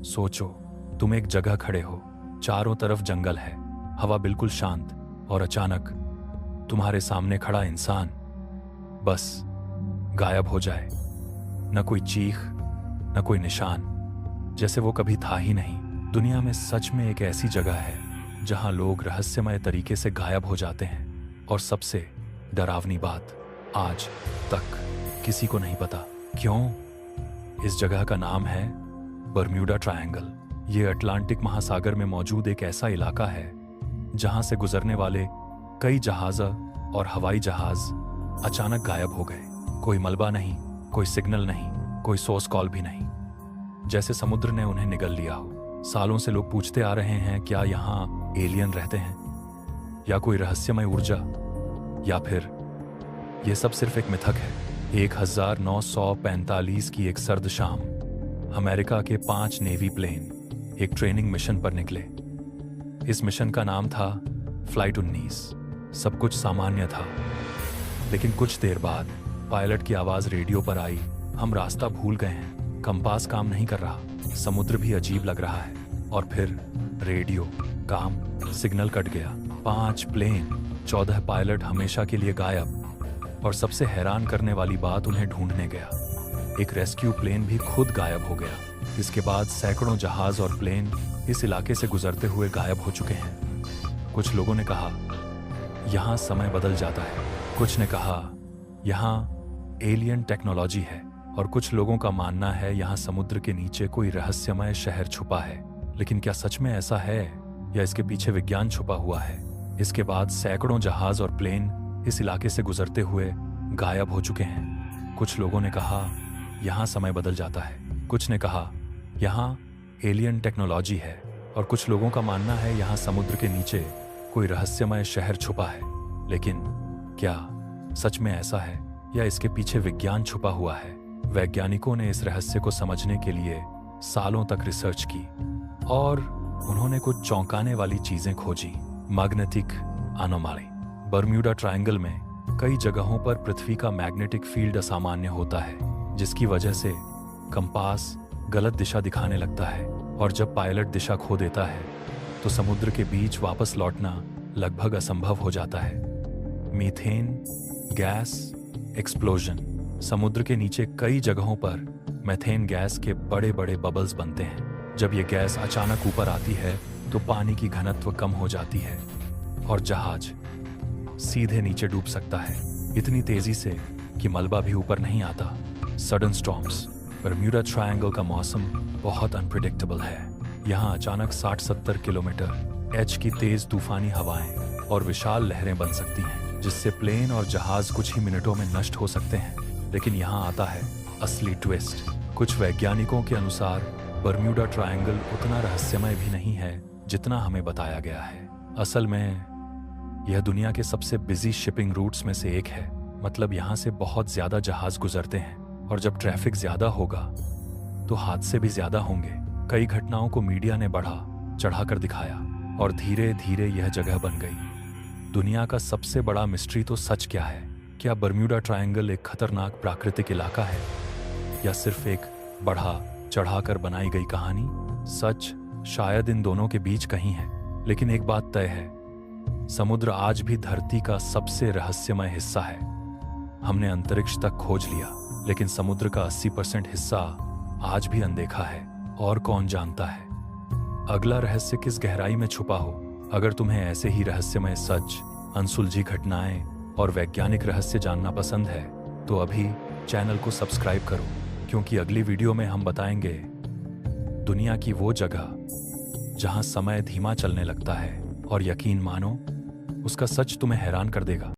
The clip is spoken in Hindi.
सोचो, तुम एक जगह खड़े हो, चारों तरफ जंगल है, हवा बिल्कुल शांत, और अचानक तुम्हारे सामने खड़ा इंसान बस गायब हो जाए। न कोई चीख, न कोई निशान, जैसे वो कभी था ही नहीं। दुनिया में सच में एक ऐसी जगह है जहां लोग रहस्यमय तरीके से गायब हो जाते हैं, और सबसे डरावनी बात, आज तक किसी को नहीं पता क्यों। इस जगह का नाम है बरम्यूडा ट्रायंगल। ये अटलांटिक महासागर में मौजूद एक ऐसा इलाका है जहां से गुजरने वाले कई जहाज और हवाई जहाज अचानक गायब हो गए। कोई मलबा नहीं, कोई सिग्नल नहीं, कोई सोर्स कॉल भी नहीं, जैसे समुद्र ने उन्हें निगल लिया हो। सालों से लोग पूछते आ रहे हैं, क्या यहाँ एलियन रहते हैं, या कोई रहस्यमय ऊर्जा, या फिर यह सब सिर्फ एक मिथक है। 1945 की एक सर्द शाम, अमेरिका के 5 नेवी प्लेन एक ट्रेनिंग मिशन पर निकले। इस मिशन का नाम था फ्लाइट 19। सब कुछ सामान्य था, लेकिन कुछ देर बाद पायलट की आवाज रेडियो पर आई, हम रास्ता भूल गए हैं, कंपास काम नहीं कर रहा, समुद्र भी अजीब लग रहा है। और फिर रेडियो काम, सिग्नल कट गया। 5 प्लेन, 14 पायलट हमेशा के लिए गायब। और सबसे हैरान करने वाली बात, उन्हें ढूंढने गया एक रेस्क्यू प्लेन भी खुद गायब हो गया। इसके बाद सैकड़ों जहाज और प्लेन इस इलाके से गुजरते हुए गायब हो चुके हैं। कुछ लोगों ने कहा यहाँ समय बदल जाता है, कुछ ने कहा यहाँ एलियन टेक्नोलॉजी है, और कुछ लोगों का मानना है यहाँ समुद्र के नीचे कोई रहस्यमय शहर छुपा है। लेकिन क्या सच में ऐसा है, या इसके पीछे विज्ञान छुपा हुआ है? इसके बाद सैकड़ों जहाज और प्लेन इस इलाके से गुजरते हुए गायब हो चुके हैं। कुछ लोगों ने कहा यहाँ समय बदल जाता है, कुछ ने कहा यहाँ एलियन टेक्नोलॉजी है, और कुछ लोगों का मानना है यहाँ समुद्र के नीचे कोई रहस्यमय शहर छुपा है। लेकिन क्या सच में ऐसा है, या इसके पीछे विज्ञान छुपा हुआ है? वैज्ञानिकों ने इस रहस्य को समझने के लिए सालों तक रिसर्च की, और उन्होंने कुछ चौंकाने वाली चीजें खोजी। मैग्नेटिक अनोमाली। बरम्यूडा ट्रायंगल में कई जगहों पर पृथ्वी का मैग्नेटिक फील्ड असामान्य होता है, जिसकी वजह से कंपास गलत दिशा दिखाने लगता है, और जब पायलट दिशा खो देता है तो समुद्र के बीच वापस लौटना लगभग असंभव हो जाता है। Methane gas explosion. समुद्र के नीचे कई जगहों पर मीथेन गैस के बड़े बड़े बबल्स बनते हैं। जब ये गैस अचानक ऊपर आती है तो पानी की घनत्व कम हो जाती है, और जहाज सीधे नीचे डूब सकता है, इतनी तेजी से कि मलबा भी ऊपर नहीं आता। Sudden storms. बरम्यूडा ट्रायंगल का मौसम बहुत अनप्रिडिक्टेबल है। यहाँ अचानक 60-70 किलोमीटर एच की तेज तूफानी हवाएं और विशाल लहरें बन सकती हैं, जिससे प्लेन और जहाज कुछ ही मिनटों में नष्ट हो सकते हैं। लेकिन यहाँ आता है असली ट्विस्ट। कुछ वैज्ञानिकों के अनुसार बरम्यूडा ट्रायंगल उतना रहस्यमय भी नहीं है जितना हमें बताया गया है। असल में यह दुनिया के सबसे बिजी शिपिंग रूट्स में से एक है। मतलब यहाँ से बहुत ज्यादा जहाज गुजरते हैं, और जब ट्रैफिक ज्यादा होगा तो हादसे भी ज्यादा होंगे। कई घटनाओं को मीडिया ने बढ़ा चढ़ाकर दिखाया, और धीरे धीरे यह जगह बन गई। दुनिया का सबसे बड़ा मिस्ट्री तो सच क्या है? क्या बरम्यूडा ट्रायंगल एक खतरनाक प्राकृतिक इलाका है, या सिर्फ एक बढ़ा चढ़ाकर बनाई गई कहानी? सच शायद इन दोनों के बीच कहीं है। लेकिन एक बात तय है, समुद्र आज भी धरती का सबसे रहस्यमय हिस्सा है। हमने अंतरिक्ष तक खोज लिया, लेकिन समुद्र का 80% हिस्सा आज भी अनदेखा है, और कौन जानता है अगला रहस्य किस गहराई में छुपा हो। अगर तुम्हें ऐसे ही रहस्यमय सच, अनसुलझी घटनाएं और वैज्ञानिक रहस्य जानना पसंद है तो अभी चैनल को सब्सक्राइब करो, क्योंकि अगली वीडियो में हम बताएंगे दुनिया की वो जगह जहां समय धीमा चलने लगता है, और यकीन मानो उसका सच तुम्हें हैरान कर देगा।